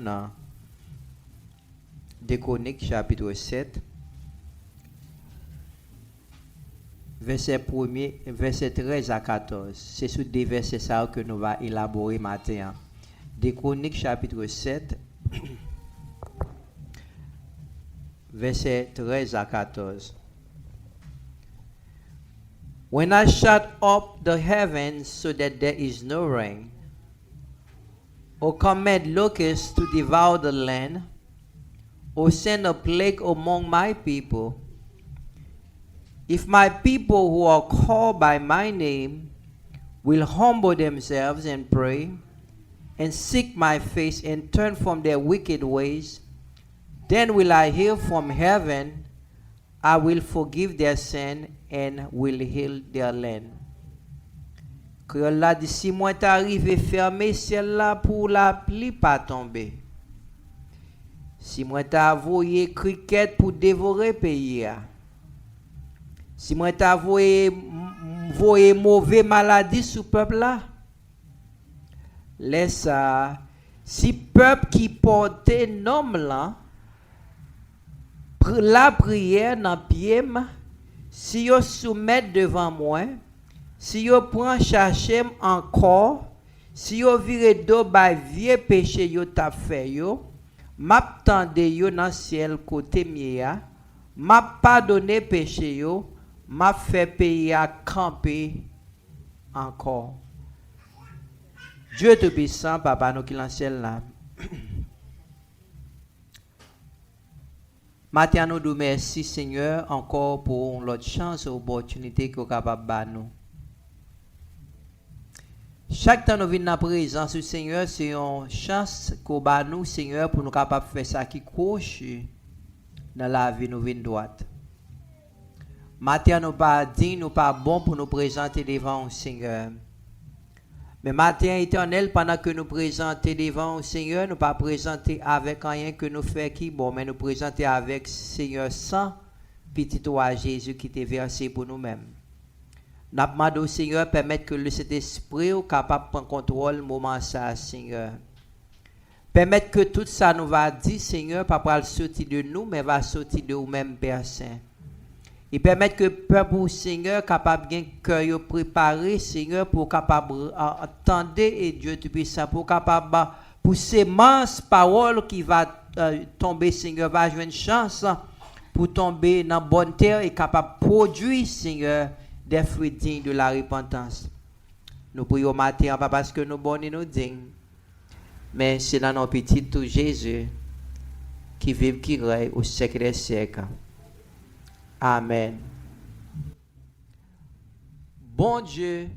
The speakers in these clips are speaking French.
Dans Deux Chroniques, chapitre 7, verset 13 à 14. C'est sur des versets ça que nous allons élaborer matin. Deux Chroniques, chapitre 7, verset 13 à 14. When I shut up the heavens so that there is no rain, or command locusts to devour the land, or send a plague among my people, if my people who are called by my name will humble themselves and pray, and seek my face and turn from their wicked ways, then will I hear from heaven, I will forgive their sin and will heal their land. Créole là dit si moi t'arrive fermer ciel là pour la pluie pas tomber. Si moi t'a envoyé cricket pour dévorer pays. Si moi t'a envoyé mauvais maladie sous peuple là. Laisse ça. Si peuple qui portait nom là la prière dans pied, si yo soumet devant moi, si yo prend chercher encore, si yo vire do bay vieux péché yo t'a fait yo, m'a tande yo dans ciel côté mia, m'a pardonné péché yo, m'a fait payer à camper encore. Dieu te puissant, papa nous qui dans ciel là. Matin, nous nous merci Seigneur encore pour l'autre chance et opportunité que vous êtes capable de nous. Chaque temps nous venons dans la présence du Seigneur, c'est une chance que nous Seigneur pour nous capables de faire ça qui couche dans la vie nous venons droite. Matin, nous pas dit, nous pas bon pour nous présenter devant le Seigneur. Mais matin éternel, pendant que nous présentons devant le Seigneur, nous pas présenter avec rien que nous fait qui bon, mais nous présenter avec Seigneur sang, petit toi Jésus qui t'est versé pour nous-mêmes. Nous demandons au Seigneur permettre que le Saint-Esprit soit capable de prendre contrôle du moment ça, Seigneur. Permettre que tout ça nous va dire, Seigneur, pas pour sortir de nous, mais va sortir de nous-mêmes, Père Saint. Et permettre que le peuple, Seigneur, capable de cœur préparé, Seigneur, pour capable attendre et Dieu Tout-Puissant, pour capable pour ces minces paroles qui va tomber, Seigneur, va jouer une chance pour tomber dans la bonne terre et capable de produire, Seigneur, des fruits dignes de la repentance. Nous prions matin, pas parce que nous bons et nous dignes, mais c'est dans nos petits tout Jésus qui vit, qui règne au siècle des siècles. Amen. Bon Dieu,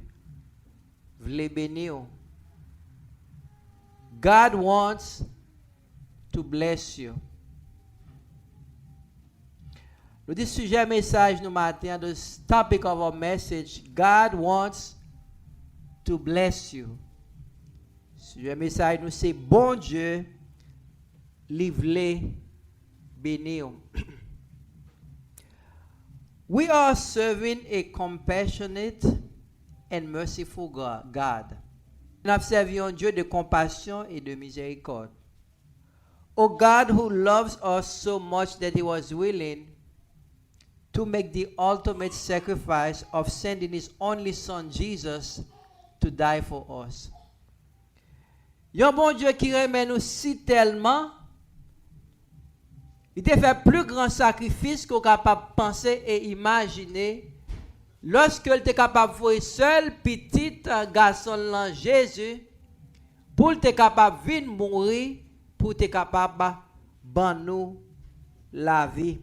v'lait bénir. God wants to bless you. Le sujet message nous matin, the topic of our message, God wants to bless you. Sujet message nous c'est bon Dieu, v'lait bénir. We are serving a compassionate and merciful God. Nous servons un Dieu de compassion et de miséricorde. A God who loves us so much that he was willing to make the ultimate sacrifice of sending his only son Jesus to die for us. Un bon Dieu qui aime nous si tellement, il te fait plus grand sacrifice qu'on est capable de penser et imaginer lorsque il était capable de voir seul petit garçon là, Jésus, pour être capable de venir mourir, pour être capable de ban nous la vie.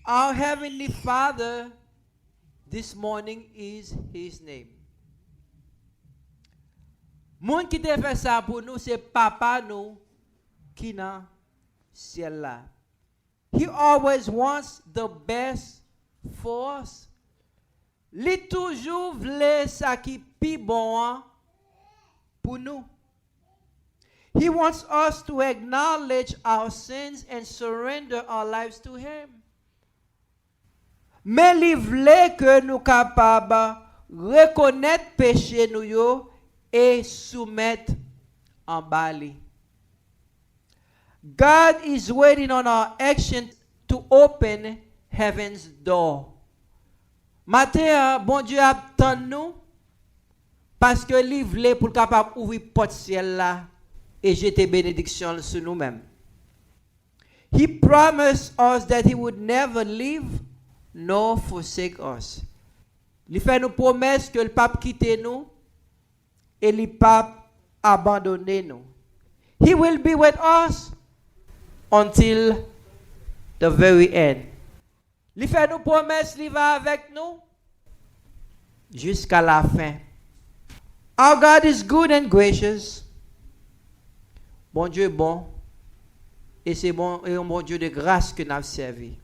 Our Heavenly Father, this morning is His name. Moun qui te fait ça pour nous, c'est Papa nous qui n'a ciel là. He always wants the best for us. Li toujours vle ça qui pi bon pour nous. He wants us to acknowledge our sins and surrender our lives to him. Mais li vle que nous capables reconnaître péché nous yo et soumettre en bali. God is waiting on our action to open heaven's door. Matin, bon Dieu attend nous parce que il voulait pour capable ouvrir porte ciel là et jeter bénédiction sur nous-mêmes. He promised us that he would never leave nor forsake us. Il fait nous promesse que le pape quitte nous et le pape abandonner nous. He will be with us until the very end. Il fait nous promesse, il va avec nous jusqu'à la fin. Our God is good and gracious. Bon Dieu est bon. Et c'est bon, et un bon Dieu de grâce que nous avons servi.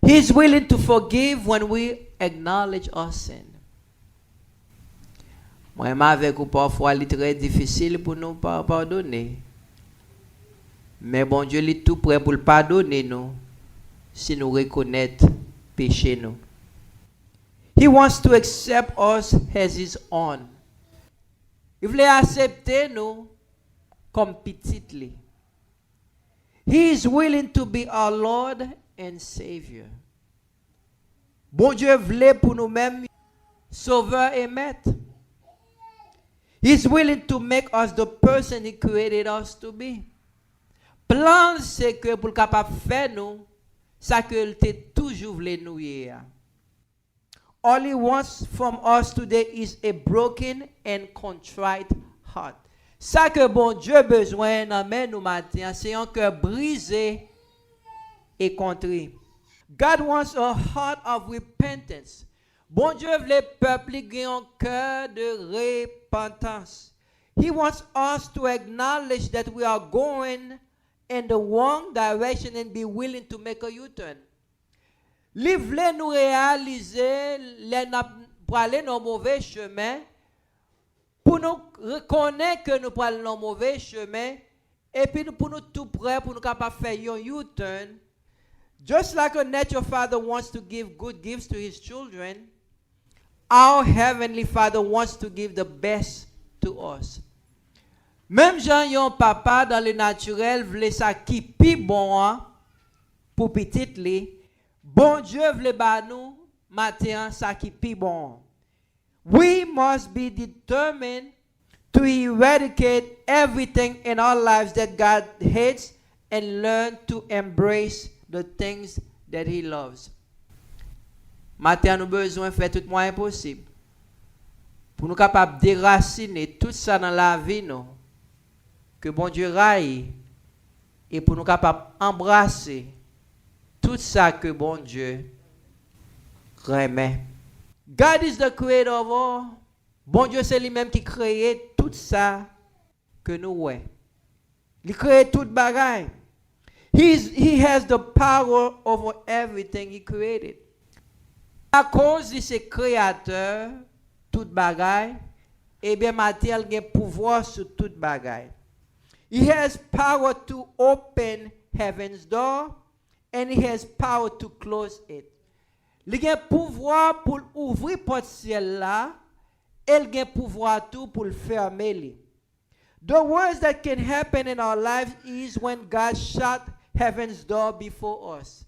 He is willing to forgive when we acknowledge our sin. Moi, avec vous, parfois, c'est très difficile pour nous pardonner. Mais bon Dieu est tout prêt pour pardonner nous si nous reconnaissons péché nous. He wants to accept us as his own. Il veut accepter nous comme petites. He is willing to be our Lord and Savior. Bon Dieu voulait pour nous-mêmes sauveur et maître. He is willing to make us the person he created us to be. Plan c'est que pour capable faire nous ça que il t'a toujours voulu nous hier. All he wants from us today is a broken and contrite heart. Ça que bon Dieu besoin dans nous matin, c'est un cœur brisé et contrit. God wants a heart of repentance. Bon Dieu veut le peuple qui a un cœur de repentance. He wants us to acknowledge that we are going in the wrong direction and be willing to make a U-turn. Li vle nous réaliser pour aller dans le mauvais chemin, pour nous reconnaître que nous prenons dans le mauvais chemin, et puis pour nous tout prêt, pour nous capables de faire un U-turn. Just like a natural father wants to give good gifts to his children, our heavenly Father wants to give the best to us. Même Jean yon papa dans le naturel voulait ça qui pi bon pour petit li. Bon Dieu voulait ba nous matin ça qui pi bon. We must be determined to eradicate everything in our lives that God hates and learn to embrace the things that he loves. Matin nous besoin faire tout moyen possible pour nous capables déraciner tout ça dans la vie nous que bon Dieu raille et pour nous capables embrasser tout ça que bon Dieu remet. God is the creator of all. Bon Dieu c'est lui-même qui crée tout ça que nous ouais. Il crée toute bagaille. He has the power over everything he created. À cause de ce créateur, toute bagaille, eh bien, Matthieu a pouvoir sur toute bagaille. He has power to open heaven's door and he has power to close it. Il a pouvoir pour ouvrir porte ciel là, et il a pouvoir tout pour le fermer. The worst that can happen in our lives is when God shut heaven's door before us.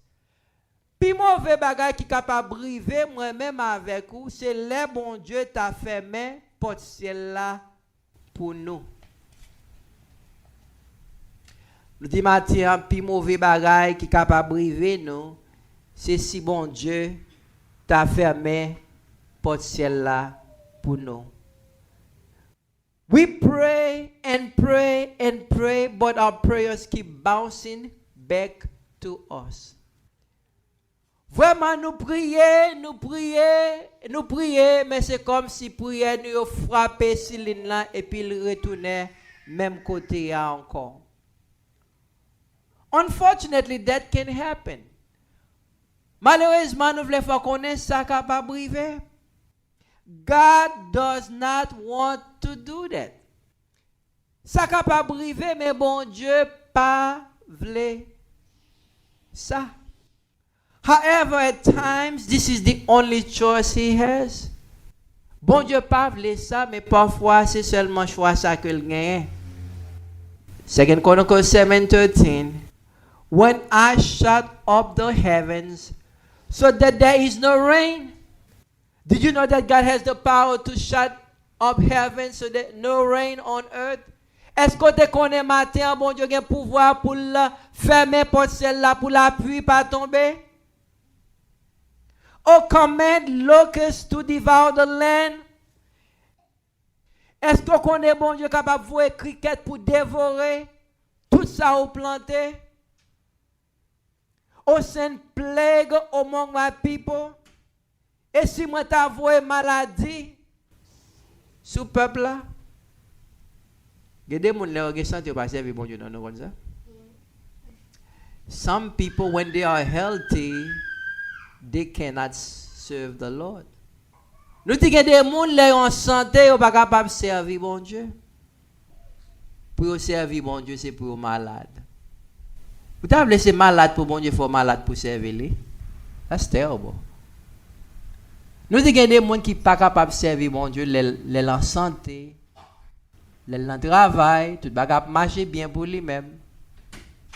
Puis mauvais bagay qui capable briver moi-même avec vous, c'est le bon Dieu t'a fermé porte ciel là pour nous. Nous dit matin, puis mauvais bagay qui capable briver nous, c'est si bon Dieu t'a fermé porte ciel là pour nous. We pray and pray and pray, but our prayers keep bouncing back to us. Vraiment, nous prions, mais c'est comme si prière nous frappait Céline là et puis il retournait même côté encore. Unfortunately, that can happen. Malheureusement, nous voulons faire connaître ça capable briver. God does not want to do that. Ça capable briver, mais bon Dieu pas voulait ça. However, at times, this is the only choice he has. Bon Dieu pas voulait ça, mais parfois c'est seulement choix ça qu'il gagne. 2 Chronicles 7:13. When I shut up the heavens so that there is no rain. Did you know that God has the power to shut up heaven so that no rain on earth? Est-ce que tu connais matin, bon Dieu, a pouvoir pour fermer porte celle-là pour la pluie pas tomber? Oh, command locusts to devour the land. Est-ce que connaît bon Dieu capable de voir cricket pour dévorer tout ça au planté? Oh, send plague among my people. Et si moi t'avoue maladie sous peuple là? Gade moun le santé pas servir bon Dieu non comme ça. Some people when they are healthy they cannot serve the Lord. Nous dit que des moun le en santé ou pas capable servir bon Dieu. Pour servir bon Dieu c'est pour malade. Vous t'avez laissé malade pour bon Dieu, faut malade pour servir lui. That's terrible. Nous disons qu'il y a des gens qui ne sont pas capables de servir mon Dieu, les en santé, les en travail, tout le monde marcher bien pour lui-même.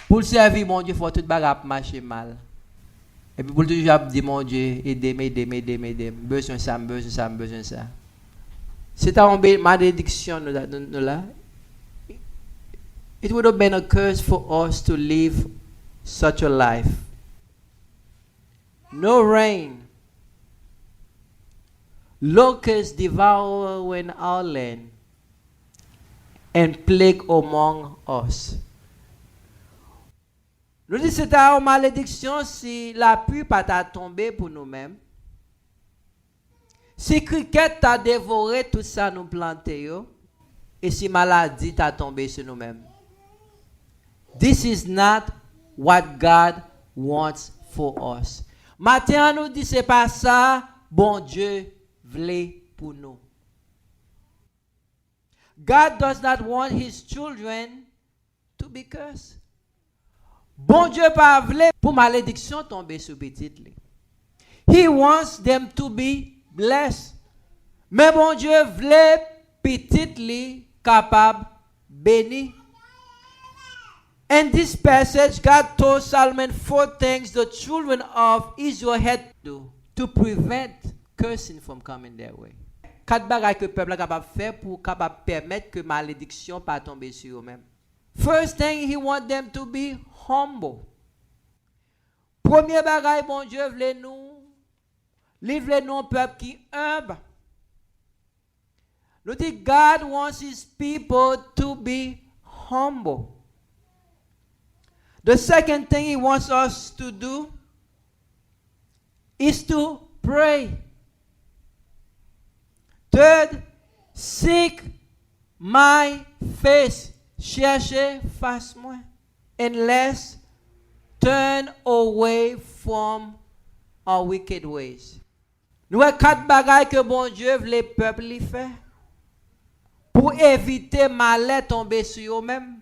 Pour servir mon Dieu, il faut tout le monde marcher mal. Et puis pour toujours dire mon Dieu, aidez-moi, besoin ça. C'est une malédiction nous là. It would have been a curse for us to live such a life. No rain. Locusts devouring our land and plague among us. Nous disons que c'est une malédiction si la pluie pas t'a tombé pour nous-mêmes. Si cricket t'a dévoré tout ça nous planté et si maladie t'a tombé sur nous-mêmes. This is not what God wants for us. Matin nous dit c'est pas ça bon Dieu voulait pour nous. God does not want his children to be cursed. Bon Dieu pas voulait pour malédiction tomber sur petit li. He wants them to be blessed. Mais bon Dieu voulait petit li capable béni. In this passage, God told Solomon 4 things the children of Israel had to do to prevent cursing from coming their way. 4 bagages que le peuple est capable de faire pour permettre que malédiction pas tomber sur eux-mêmes. First thing, he want them to be humble. Premier bagage, bon Dieu voulait nous livrer nous un peuple qui humble. Nous dit God wants his people to be humble. The second thing he wants us to do is to pray. Third, seek my face. Cherchez face moi. And last, turn away from our wicked ways. Nous avons 4 bagages que bon Dieu veut les peuples y faire pour éviter mal tomber sur eux-mêmes.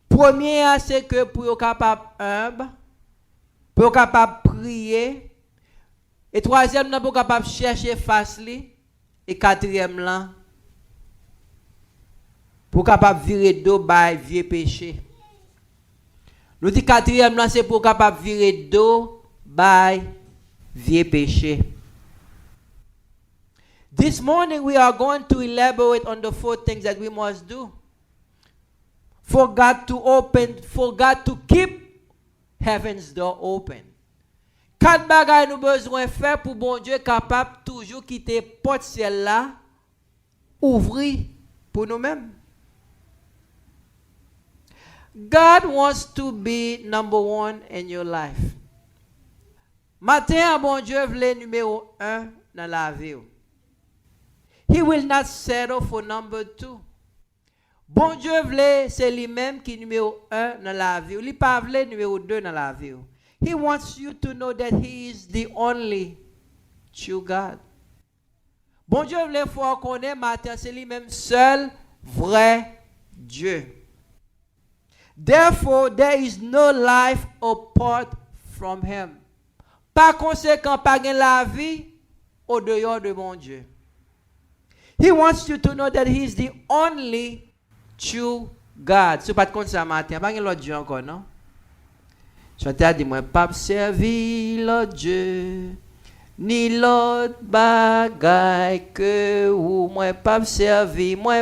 Premier, c'est que pour être capable humble, pour être capable prier. Et troisième, nous pour capable chercher face li. Et quatrième là, pour capable virer dos by vieux péché. Nous dit quatrième là, c'est pour capable virer dos by vieux péché. This morning we are going to elaborate on the 4 things that we must do. For God to keep heaven's door open. 4 bagages nous besoin faire pour bon Dieu capable toujours quitter porte ciel là ouvrir pour nous-mêmes. God wants to be number 1 in your life. Matin bon Dieu voulait numéro 1 dans la vie. He will not settle for number 2. Bon Dieu voulait, c'est lui-même qui est numéro 1 dans la vie. Il pas voulait numéro 2 dans la vie. He wants you to know that he is the only true God. Bon Dieu voulait faut connaître matin, c'est lui-même seul vrai Dieu. Therefore, there is no life apart from him. Par conséquent, pas de la vie au dehors de mon Dieu. He wants you to know that he is the only true God, si pas de compte ça matin, pas l'autre Dieu encore, non? Chanter a dit, moi, pas servi l'autre Dieu, ni l'autre bagaille que ou moi, pas servi l'autre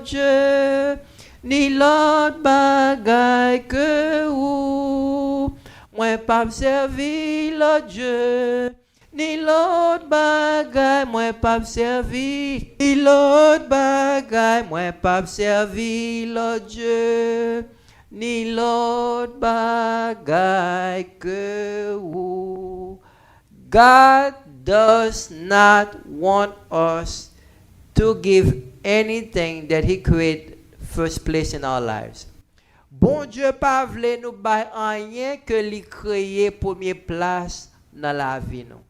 Dieu, ni l'autre bagaille que ou moi, pas servi l'autre Dieu. Ni l'autre bagaille, moi pas servi. Ni l'autre bagaille, moi pas servi l'autre Dieu. Ni l'autre bagaille que vous. God does not want us to give anything that He created first place in our lives. Bon Dieu pas vle nous bay rien que li créé première place dans la vie nous.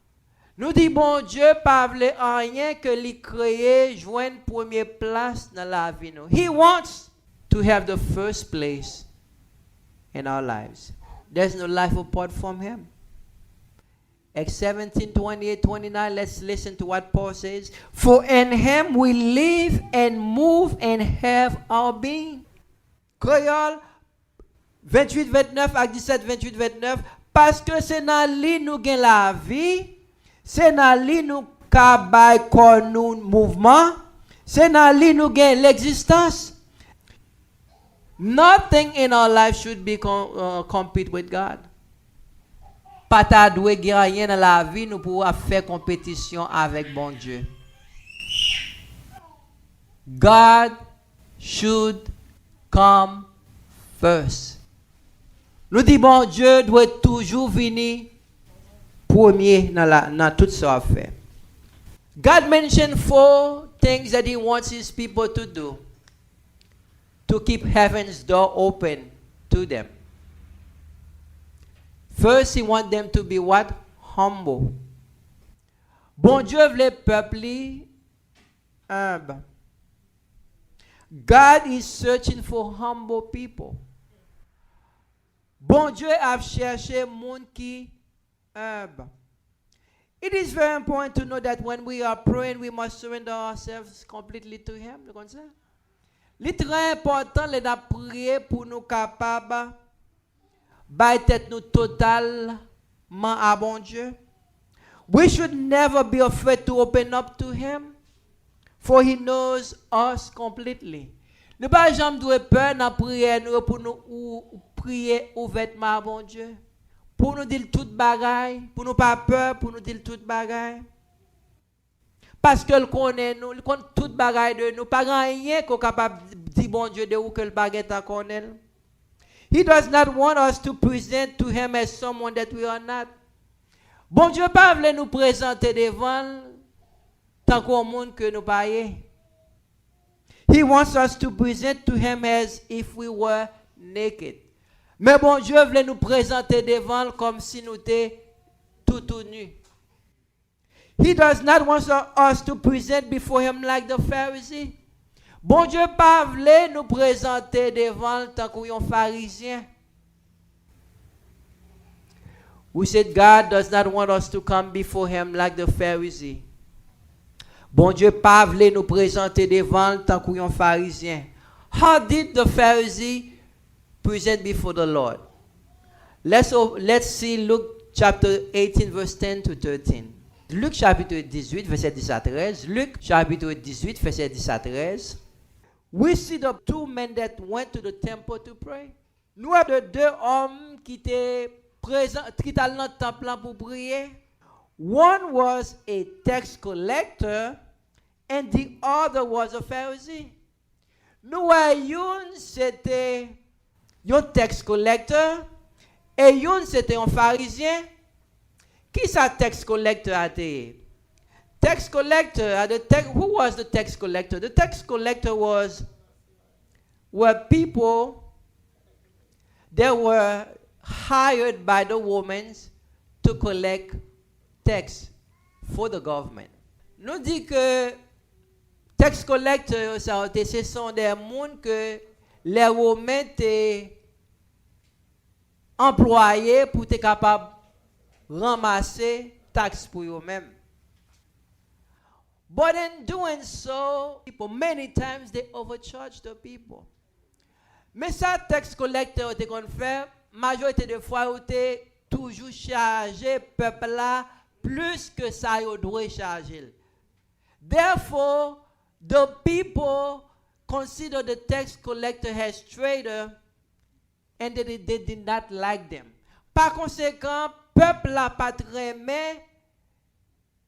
Nous dit bon Dieu pas vle rien que li créé joindre première place dans la vie nous. He wants to have the first place in our lives. There's no life apart from him. Acts 17, 28, 29, let's listen to what Paul says. For in him we live and move and have our being. Créole 28, 29 à 17, 28, 29. Parce que c'est dans lui nous gagnons la vie. C'est dans lui nous kabay kon nous mouvement. C'est dans lui nous gagnons l'existence. Nothing in our life should be compete with God. Pas ta doué rien dans la vie nous pour faire compétition avec bon Dieu. God should come first. Nous dit bon Dieu doit toujours venir premier dans tout ça fait. God mentioned 4 things that he wants his people to do to keep heaven's door open to them. First, he wants them to be what? Humble. Bon Dieu veut peuple humble. God is searching for humble people. Bon Dieu a cherché monde qui humble. It is very important to know that when we are praying, we must surrender ourselves completely to Him. Vous comprenez? C'est très important de prier pour nous capables by tête nous totalement à bon Dieu. We should never be afraid to open up to Him, for He knows us completely. Nous pas jamais doit peur dans prière nous pour nous prier ouvertement à bon Dieu. Pour nous dire toute bagaille, pour nous pas peur, pour nous dire toute bagaille. Parce que le connaît nous, il connaît toute bagaille de nous, pas rien qu'on capable dire bon Dieu de où que le baguette à connaît. He does not want us to present to him as someone that we are not. Bon Dieu pas veut nous présenter devant tant qu'on monde que nous pas. He wants us to present to him as if we were naked. Mais bon Dieu veut nous présenter devant comme si nous étions tout nus. He does not want us to present before him like the Pharisee. Bon Dieu pas veut nous présenter devant tant qu'on pharisien. We said God does not want us to come before him like the Pharisee. Bon Dieu pas veut nous présenter devant tant qu'on pharisien. How did the Pharisee present before the Lord? Let's see Luke chapter 18 verse 10 to 13. Luc chapitre 18 verset 10 à 13. Luc chapitre 18 verset 10 à 13. We see the 2 men that went to the temple to pray. Nous avons 2 hommes qui étaient présents, qui étaient dans le temple pour prier. One was a tax collector and the other was a Pharisee. Nous avons c'était un tax collector et un c'était un pharisien. Qui sa tax collector a été? Tax collector, who was the tax collector? The tax collector were people that were hired by the women to collect tax for the government. Nous dit que tax collector, ce sont des gens que les Romains étaient employés pour être capables de ramasser taxes pour eux-mêmes. But in doing so, people many times they overcharge the people. Mais ça, tax collector te qu'on fait, majorité de fois, ou te toujours chargé peuple là plus que ça yo doit charger. Therefore, the people consider the tax collector as traitor and they did not like them. Par conséquent, peuple là pas très aimé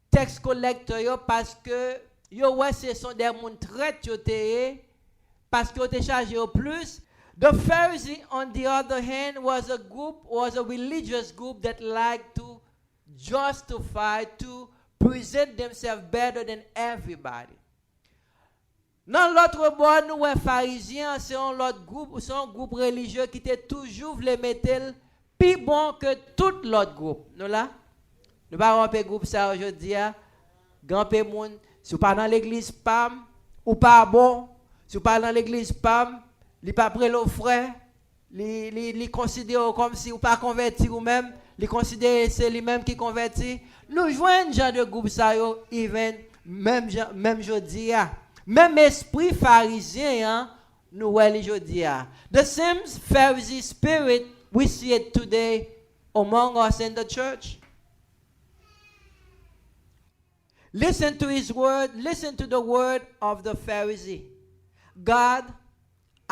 tax collector yo parce que yo ouais ce sont des moun traite yo te parce que yo te chargé au plus. The Pharisee, on the other hand, was a religious group that liked to justify, to present themselves better than everybody. Dans l'autre bord, nous, les pharisiens, c'est un groupe religieux qui était toujours voulu mettre plus bon que tout l'autre groupe. Nous là, nous pas romper groupe ça aujourd'hui. Grand peu monde, si vous pas dans l'église pam ou pas bon, si vous pas dans l'église pam, li pas près le frère, li considère comme si ou pas converti ou même, li considère c'est lui-même qui converti. Nous joignent genre de groupe ça yo even même jodi a. Même esprit pharisien hein, nous ouais jodi a. The same Pharisee spirit we see it today among us in the church. Listen to his word, listen to the word of the Pharisee. God,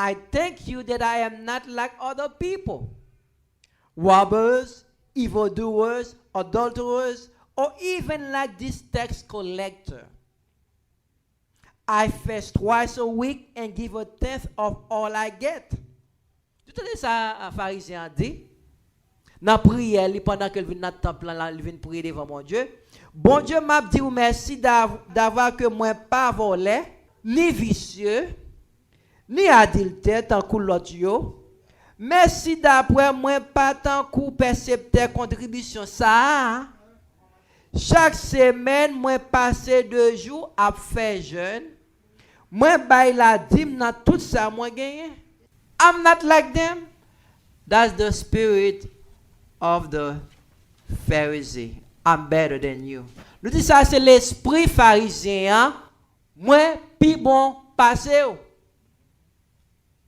I thank you that I am not like other people, robbers, evildoers, adulterers, or even like this tax collector. I fast twice a week and give a tenth of all I get. Tout ça, un pharisien a dit. Dans la prière, pendant qu'il vient dans le temple, il vient prier devant mon Dieu. Bon Dieu m'a dit merci d'avoir que moi pas volé, ni vicieux, ni adultère tant que l'autre yo. Merci d'après moi pas tant que percepteur contribution ça. Chaque semaine moi passer 2 jours à faire jeûne. Moi bail la dîme dans tout ça moi gagné. I'm not like them. That's the spirit of the Pharisee. I'm better than you. Nous dit ça c'est l'esprit pharisien. Hein? Moi plus bon passer.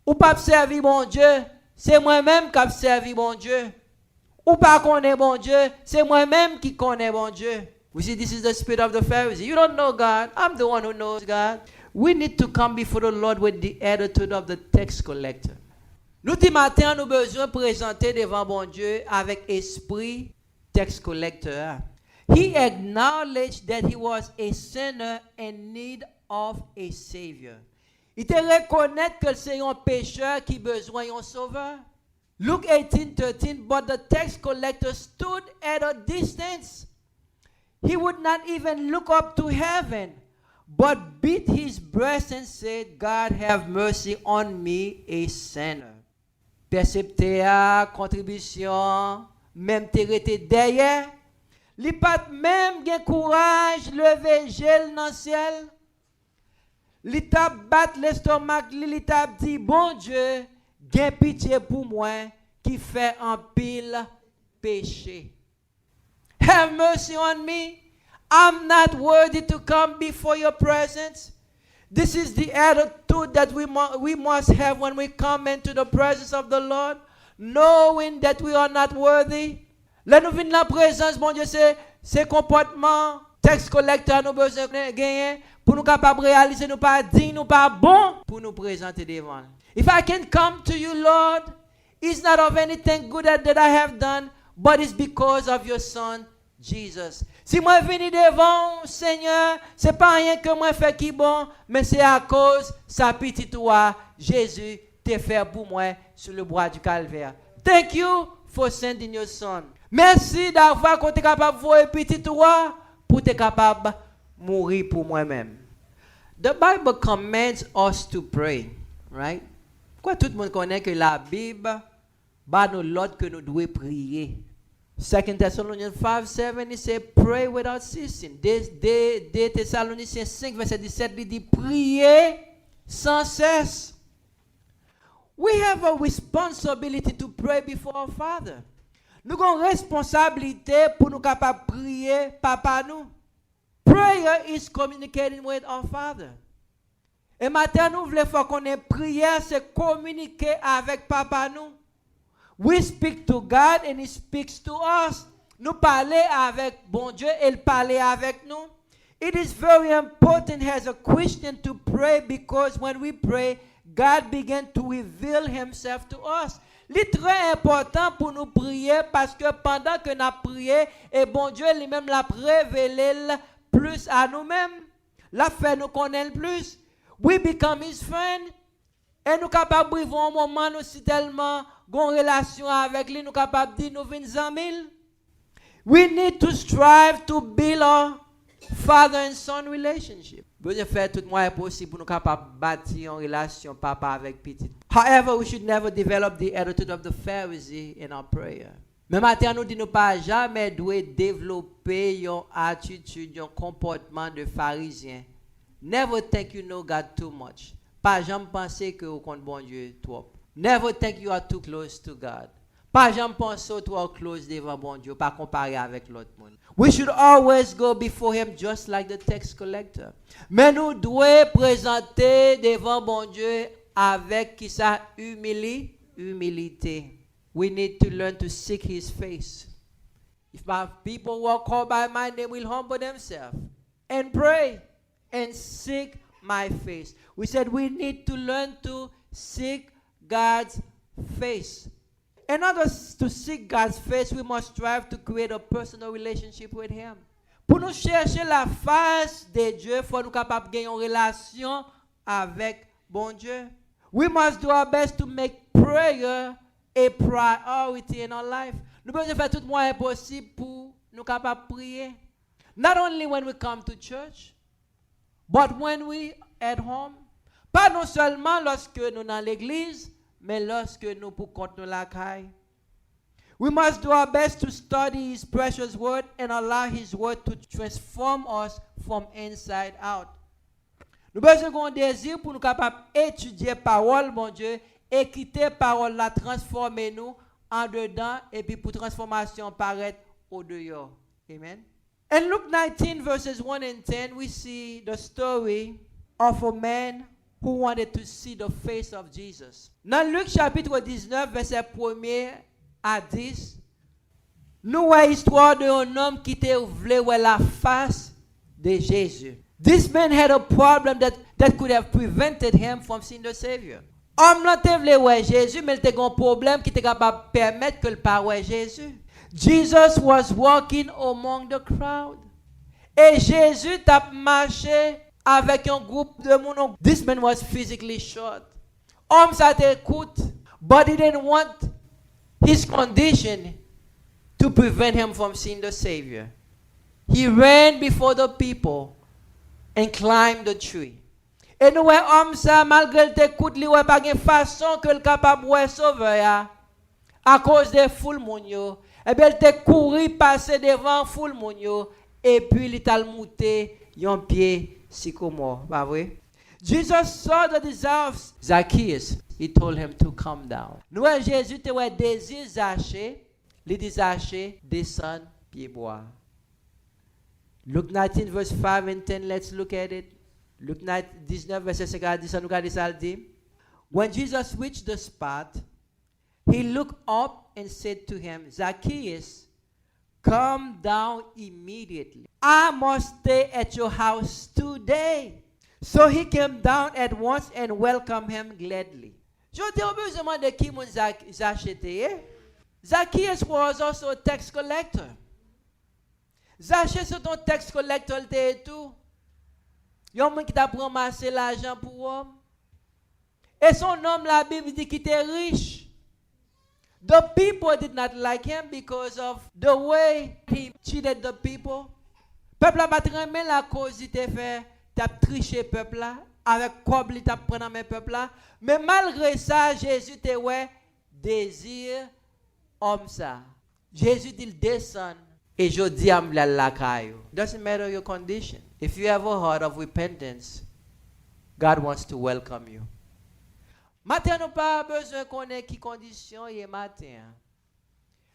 Ou pas servir bon Dieu, c'est moi-même qui ai servi bon Dieu. Ou pas connaître bon Dieu, c'est moi-même qui connais bon Dieu. We see this is the spirit of the Pharisee. You don't know God. I'm the one who knows God. We need to come before the Lord with the attitude of the tax collector. Nous dit matin, nous besoin présenter devant bon Dieu avec esprit tax collector. He acknowledged that he was a sinner in need of a savior. Il te reconnaît que c'est un pécheur qui a besoin d'un sauveur. Luke 18:13, but the tax collector stood at a distance. He would not even look up to heaven, but beat his breast and said, God have mercy on me, a sinner. Percepteur, contribution, même te rete derrière. Li pat même gen courage lever gel dans ciel. Li tap bat l'estomac, li tap dit bon Dieu, gen pitié pour moi qui fait un pile péché. Have mercy on me. I'm not worthy to come before your presence. This is the attitude that we must have when we come into the presence of the Lord, knowing that we are not worthy. Là nous venons la présence, mon Dieu, c'est comportement tax collector nous besoin gagner pour nous capables réaliser nous pas dignes, nous pas bon pour nous présenter devant. If I can come to you, Lord, it's not of anything good that I have done, but it's because of your son Jesus. Si moi venu devant Seigneur, c'est pas rien que moi fait qui bon, mais c'est à cause sa petite toi Jésus t'a fait pour moi sur le bois du calvaire. Thank you for sending your son. Merci d'avoir qu'on t'es capable de voir petit toi pour t'es capable de mourir pour moi-même. The Bible commands us to pray, right? Pourquoi tout le monde connaît que la Bible bat nous l'ordre que nous devons prier? 2 Thessalonians 5:7, il dit pray without ceasing. Des Thessaloniciens 5 verset 17, il dit prier sans cesse. We have a responsibility to pray before our Father. Nous avons une responsabilité pour nous capables de prier papa nous. Prayer is communicating with our Father. Et maintenant, nous voulons faire qu'on ait prière, c'est communiquer avec Papa nous. We speak to God and He speaks to us. Nous parler avec bon Dieu et il parler avec nous. It is very important as a Christian to pray because when we pray, God begins to reveal Himself to us. C'est très important pour nous prier parce que pendant que nous prions, et bon Dieu lui-même l'a révélé plus à nous-mêmes. L'a fait nous connaître plus. We become His friend. Et nous capables de vivre un moment nous si tellement en relation avec lui, nous capables de dire nous venons en mille. We need to strive to build our father and son relationship. Besoin faire tout moyen possible pour nous capables bâtir une relation papa avec petit. However, we should never develop the attitude of the Pharisee in our prayer. Mais maintenant nous disons pas jamais doit développer une attitude, un comportement de pharisien. Never think you know God too much. Pas jamais penser que vous connaissez bon Dieu trop. Never think you are too close to God. Pas jamais penser que tu es close devant bon Dieu, pas comparer avec l'autre monde. We should always go before Him just like the tax collector. Mais nous devons présenter devant bon Dieu avec qui ça humilité. We need to learn to seek His face. If my people who are called by my name will humble themselves and pray and seek my face. We said we need to learn to seek God's face. In order to seek God's face, we must strive to create a personal relationship with Him. Pour nous chercher la face de Dieu, il faut nous capables de gagner une relation avec bon Dieu. We must do our best to make prayer a priority in our life. Nous devons faire tout moyen possible pour nous capables de prier. Not only when we come to church, but when we at home. Pas non seulement lorsque nous dans l'église, mais lorsque nous pour compte nous la caille. We must do our best to study His precious word and allow His word to transform us from inside out. Nous avons un désir pour nous capables d'étudier parole, mon Dieu, et quitter parole la transformer nous en dedans et puis pour transformation paraître au dehors. Amen. In Luke 19 verses 1 and 10, we see the story of a man who wanted to see the face of Jesus. Dans Luc chapitre 19 verset 1er à 10, nous voyons l'histoire d'un homme qui voulait voir la face de Jésus. This man had a problem that could have prevented him from seeing the Savior. Homme là voulait voir Jésus, mais il avait un problème qui était capable de permettre que le pas voir Jésus. Jesus was walking among the crowd. Et Jésus t'a marché avec un groupe de monde. This man was physically short. Homme ça t'écoute, but he didn't want his condition to prevent him from seeing the Savior. He ran before the people and climbed the tree. Et nous voyons homme ça, malgré le t'écoute, il n'y a pas de façon que le capable de sauver à cause des foules moun. Eh bien, il te couru, passer devant foule moun yo, et puis il t'a monté yon pied sycomore, pas vrai? Jesus saw the desire of Zacchaeus. He told him to come down. Nous Jésus te ouais désir Zaché, il dit Zaché descend pied bois. Luke 19 verse 5 and 10, let's look at it. Luke 19 verset 5 à 10, nous regarder ça dit. When Jesus reached the spot, He looked up and said to him, Zacchaeus, come down immediately. I must stay at your house today. So he came down at once and welcomed him gladly. Je te besoin de qui mon Zacchaeus. Zacchaeus was also a tax collector. Zacchaeus est un tax collector et tout. Yon qui t'a ramassé l'argent pour homme. Et son homme, la Bible dit qu'il était riche. The people did not like him because of the way he cheated the people. Peuple a pas aimé la cause il t'a fait, t'a triché peuple là, avec quoi il t'a pris dans mes peuple là. Mais malgré ça, Jésus te ouais désir homme ça. Jésus dit descend et je dis à la caillou. Doesn't matter your condition. If you have a heart of repentance, God wants to welcome you. Matin, nous pas besoin qu'on ait qui condition et matin.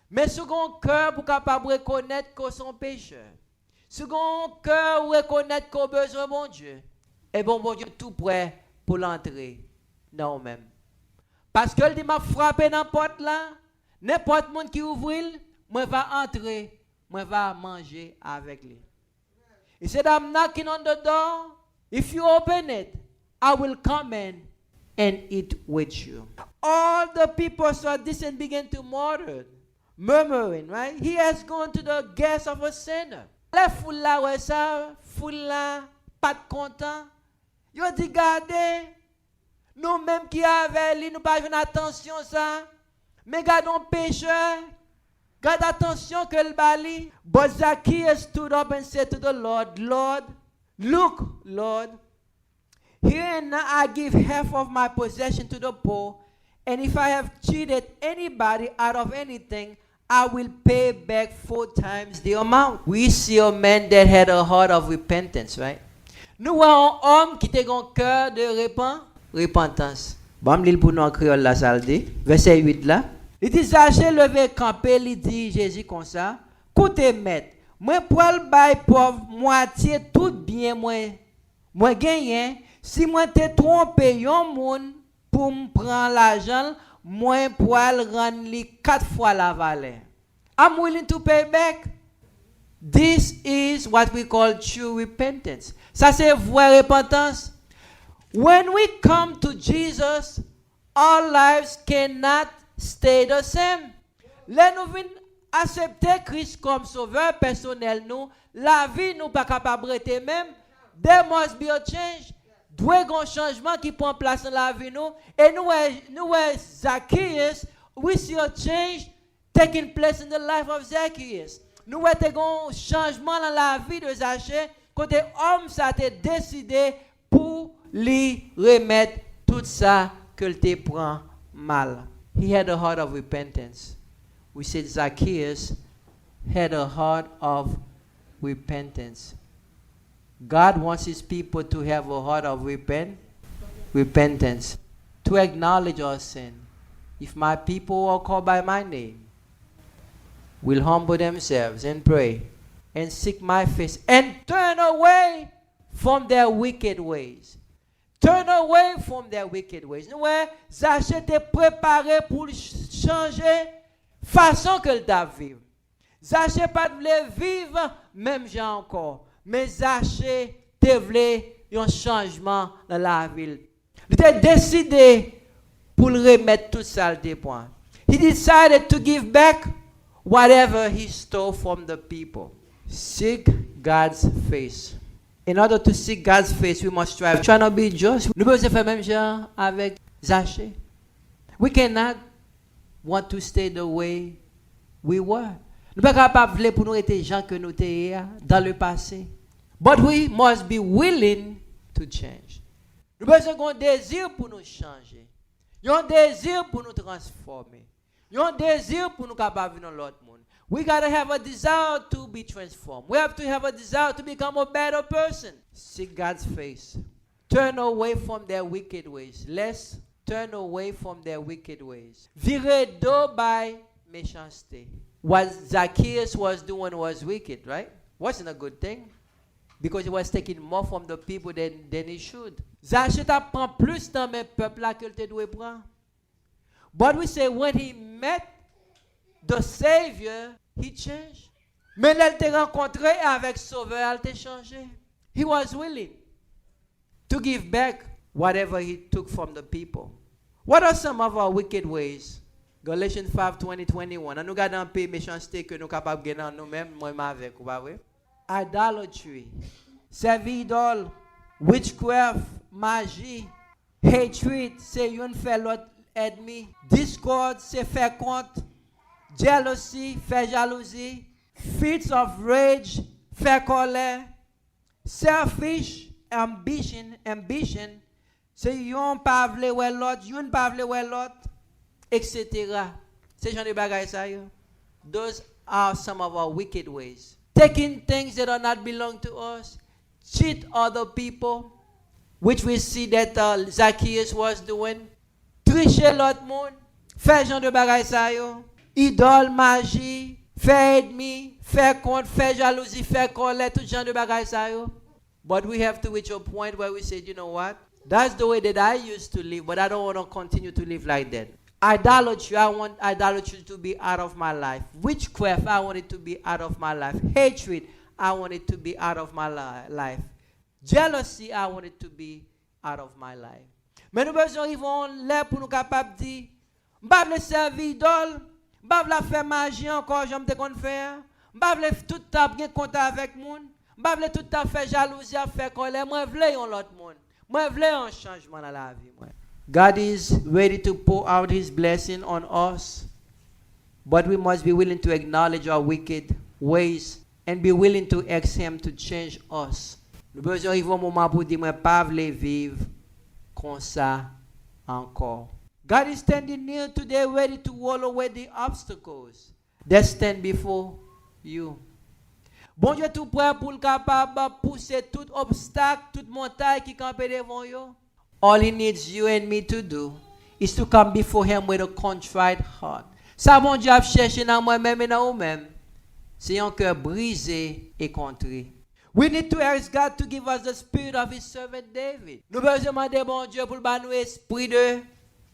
Mais second cœur pour capable reconnaître que son pécheur. Si ton cœur reconnaît qu'on a besoin de bon Dieu, et bon Dieu tout prêt pour l'entrer dans nous-mêmes. Parce que il m'a frappé dans la porte là, n'importe monde qui ouvre, moi va entrer, moi va manger avec lui. He said, I'm knocking on the door. If you open it, I will come in and eat with you. All the people saw this and began to murmuring, right? He has gone to the guest of a sinner. La foule là, ouais, ça, foule là, pas de content. Yo dit, gardez, nous-mêmes qui avons lui, nous pas une attention ça. Mais gardons pécheur. Garde attention que le bali. But Zacchaeus stood up and said to the Lord, Lord, look, Lord, here and now I give half of my possession to the poor, and if I have cheated anybody out of anything, I will pay back 4 times the amount. We see a man that had a heart of repentance, right? Nous voyons un homme qui était un cœur de repentance. Bon, l'île pour nous en créole la salde. Verset 8 là. Il dit, Zaché levé campé, il dit Jésus comme ça. Écoutez, maître, moi pour le bail pauvre, moitié tout bien, moi gagné. Si moi t'ai trompé yon moun pour me prendre l'argent, moi pour le rendre li 4 fois la valeur. I'm willing to pay back. This is what we call true repentance. Ça c'est vraie repentance. When we come to Jesus, our lives cannot stay the same. Là nous venons accepter Christ comme sauveur personnel nous, la vie nous pas capable rester même. There must be a change. Doit y avoir un changement qui prend place dans la vie nous. Et nous Zacchaeus, we see a change taking place in the life of Zacchaeus. Nous avons un changement dans la vie de Zaché, côté homme ça a décidé pour lui remettre tout ça que te prend mal. He had a heart of repentance. We said Zacchaeus had a heart of repentance. God wants his people to have a heart of repentance, to acknowledge our sin. If my people are called by my name, will humble themselves and pray and seek my face and turn away from their wicked ways. Turn away from their wicked ways. Nous, Zaché était préparé pour changer façon que le t'a vivre. Zaché pas voulait vivre même gens encore. Mais Zaché te voulait un changement dans la ville. Il a décidé pour remettre tout ça au point. He decided to give back whatever he stole from the people. Seek God's face. In order to seek God's face, we must strive. Try not to be just. Nous devons faire même genre avec Zaché. We cannot want to stay the way we were. Nous ne pouvons pas capables pour nous être gens que nous étions dans le passé. But we must be willing to change. Nous avons un désir pour nous changer. Nous avons un désir pour nous transformer. Nous avons un désir pour nous capables de vivre dans l'autre monde. We got to have a desire to be transformed. We have to have a desire to become a better person. Seek God's face. Turn away from their wicked ways. Let's turn away from their wicked ways. Virez dos by méchanceté. What Zacchaeus was doing was wicked, right? Wasn't a good thing. Because he was taking more from the people than he should. Zaché t'a prend plus dans mes peuples là que te doit prendre. But we say when he met the Savior, he changed. Mais là, il t'a rencontré avec Sauveur, il t'a changé. He was willing to give back whatever he took from the people. What are some of our wicked ways? Galatians 5:20-21. Nous regardons un peu méchanceté que nous capables de gagner nous-mêmes, moi-même avec, vous voyez? Idolatry, servir idole, witchcraft, magie, hatred, c'est une fait l'autre ennemi, discord, c'est faire compte, jealousy, faire jalousie, fits of rage, faire colère, selfish, ambition, c'est yon pas vle ou l'autre, yon pas vle ou l'autre, etc. C'est genre de bagaille ça yo. Those are some of our wicked ways. Taking things that are not belong to us, cheat other people, which we see that Zacchaeus was doing. Tricher l'autre monde, faire genre de bagaille ça yo. Idole, magie, faire ennemi, faire contre, faire jalousie, faire colère, tout genre de bagages ça yo. But we have to reach a point where we say, you know what? That's the way that I used to live, but I don't want to continue to live like that. Idolatry, I want idolatry to be out of my life. Witchcraft, I want it to be out of my life. Hatred, I want it to be out of my life. Jealousy, I want it to be out of my life. Mais nous besoin arriver là pour nous capables de dire, m'pa vle servir idole, m'pa vle faire magie encore, j'aime te qu'on faire, m'pa vle tout le temps bien compter avec moun, m'pa vle tout le temps faire jalousie, faire colère, moi vle yon l'autre monde. Moi vle un changement dans la vie moi. God is ready to pour out his blessing on us, but we must be willing to acknowledge our wicked ways and be willing to ask him to change us. Nous besoin arriver un moment pour dire moi pas vle vivre comme ça encore. God is standing near today ready to roll away the obstacles that stand before you. Bon Dieu tout prêt pour le capable pousser tout obstacle, toute montagne qui campe devant you. All he needs you and me to do is to come before him with a contrite heart. Ça bon Dieu a cherché dans moi-même et dans vous-même. C'est un cœur brisé et contrit. We need to ask God to give us the spirit of his servant David. Nous besoin demander bon Dieu pour nous esprit de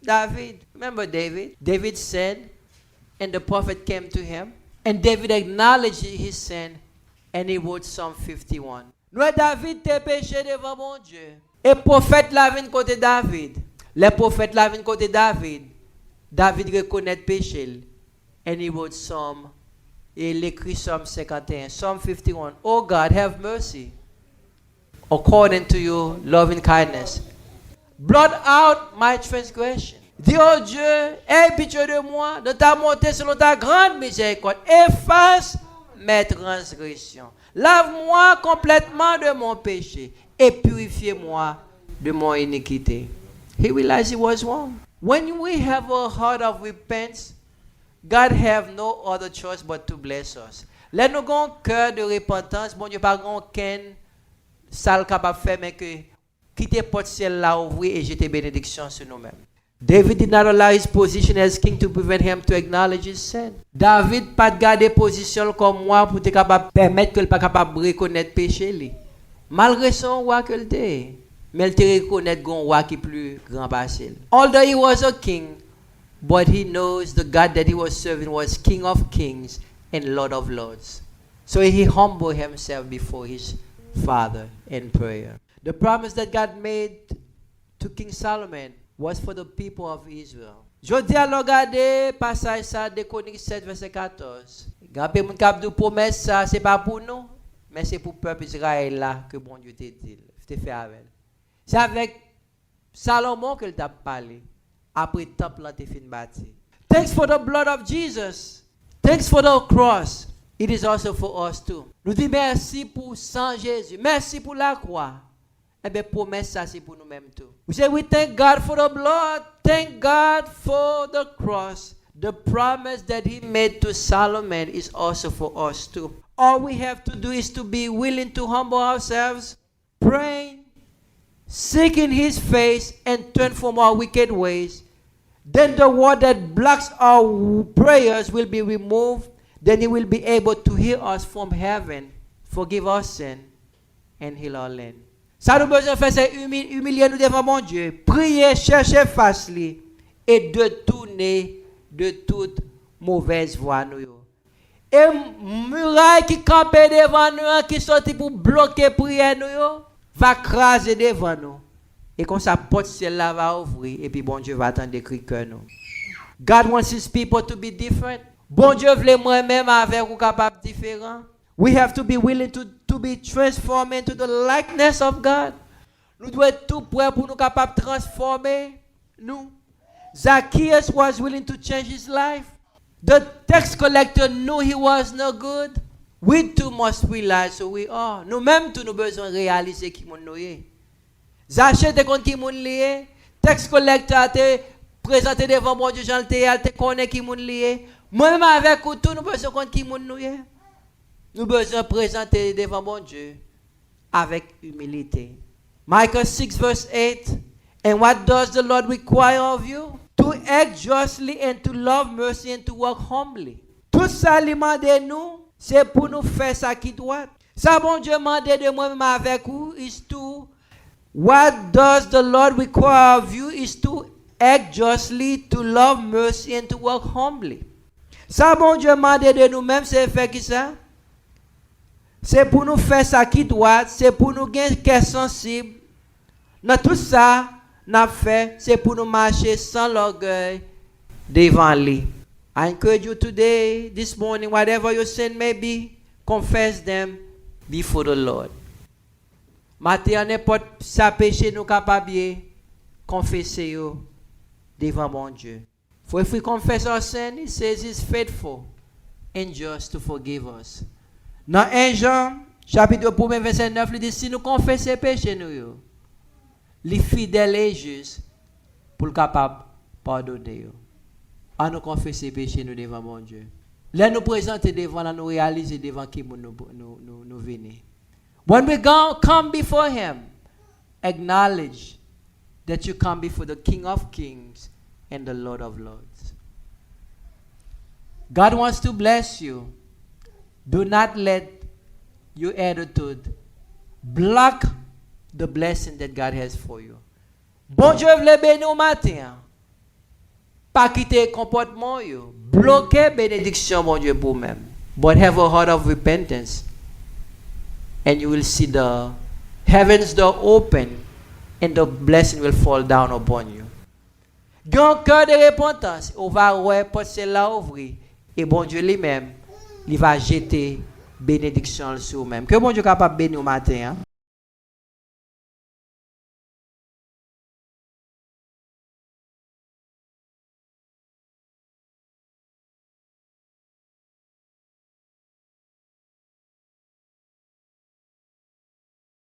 David. Remember David? David said, and the prophet came to him, and David acknowledged his sin, and he wrote Psalm 51. Nous David te péché devant mon Dieu. Et prophète la vient côté David. Les prophètes la viennent côté David. David reconnaît péché. And he wrote Psalm. Et il écrit Psalm 51. Psalm 51. Oh God, have mercy. According to your loving kindness. Blot out my transgression. Dis oh Dieu, aie pitié de moi, de ta montée selon ta grande miséricorde. Efface mes transgressions. Lave-moi complètement de mon péché et purifiez-moi de mon iniquité. He realized he was wrong. When we have a heart of repentance, God have no other choice but to bless us. Là nous avons un cœur de repentance, bon Dieu pas aucun sale capable faire mais que quitter porte ciel là ouvrir et jeter bénédiction sur nous-mêmes. David did not allow his position as king to prevent him to acknowledge his sin. David pas garder position comme moi pour te capable permettre que il pas capable reconnaître péché li. Malgré son roi que était, mais il te reconnaître gon roi qui plus grand passé. Although he was a king, but he knows the God that he was serving was King of Kings and Lord of Lords. So he humbled himself before his Father in prayer. The promise that God made to King Solomon was for the people of Israel. Je dis à regarder passage ça de Chroniques 7 verset 14. Gapé mon cap de promesse ça c'est pas pour nous, mais c'est pour le peuple Israël là que bon Dieu t'a dit, t'a fait avec. C'est avec Salomon que t'a parlé après temple là t'es fin bâti. Thanks for the blood of Jesus. Thanks for the cross. It is also for us too. Nous disons merci pour sang Jésus. Merci pour la croix. Eh bien, promesse ça c'est pour nous-mêmes tout. We say we thank God for the blood. Thank God for the cross. The promise that he made to Solomon is also for us too. All we have to do is to be willing to humble ourselves, praying, seeking his face, and turn from our wicked ways. Then the wall that blocks our prayers will be removed. Then he will be able to hear us from heaven, forgive our sin, and heal our land. Ça nous besoin faire c'est humilier nous devant mon Dieu, prier, chercher face lui et de tourner de toute mauvaise voie nous. Et muraille qui campait devant nous, qui sorti pour bloquer prière nous, va craser devant nous. Et quand ça porte ciel là va ouvrir et puis bon Dieu va attendre des cris que nous. God wants his people to be different. Bon Dieu veut moi-même avec ou capable différent. We have to be willing to be transformed into the likeness of God. Nous devons être tout prêts pour nous capables de transformer nous. Zacchaeus was willing to change his life. The tax collector knew he was no good. We too must realize who we are. Nous-mêmes tous nous besoin réaliser qui nous sommes. Zacchaeus te connaît qui nous sommes. Tax collector te présenté devant mon Dieu, Jean te connaît qui nous sommes. Moi-même avec vous tous nous besoin connaître qui nous sommes. Nous besoin présenter devant mon Dieu avec humilité. Micah 6 verse 8. And what does the Lord require of you? To act justly and to love mercy and to walk humbly. Tout ça, il demande nous, c'est pour nous faire ça qui doit. Ça, bon Dieu demande de moi-même avec vous, is to, what does the Lord require of you is to act justly, to love mercy, and to walk humbly. Ça, bon Dieu demande de nous-mêmes, c'est faire qui ça? C'est pour nous faire ça qui doit, c'est pour nous gagner cœur sensible. Dans tout ça, n'a fait, c'est pour nous marcher sans l'orgueil devant lui. I encourage you today, this morning, whatever your sin may be, confess them before the Lord. Matin, n'importe sa péché nous capable confesser yo devant mon Dieu. For if we confess our sin, he says he's faithful and just to forgive us. Dans 1 Jean, chapitre 1, verset 9, il dit, si nous confessons péché nous, les fidèles et justes pour le capable pardonner. À nous confesser péché nous devant mon Dieu. Là nous présenter devant, là nous réaliser devant qui nous venons. When we come before him, acknowledge that you come before the King of Kings and the Lord of Lords. God wants to bless you. Do not let your attitude block the blessing that God has for you. Bon Dieu veut bénir au matin. Pas quitter comportement yo. Bloquer bénédiction bon Dieu pour même. But have a heart of repentance. And you will see the heavens door open and the blessing will fall down upon you. Dans cœur de repentance, on va ouais porter là ouvrir et bon Dieu lui-même, il va jeter bénédiction sur vous-même. Que bon Dieu capable bénir au matin. Hein?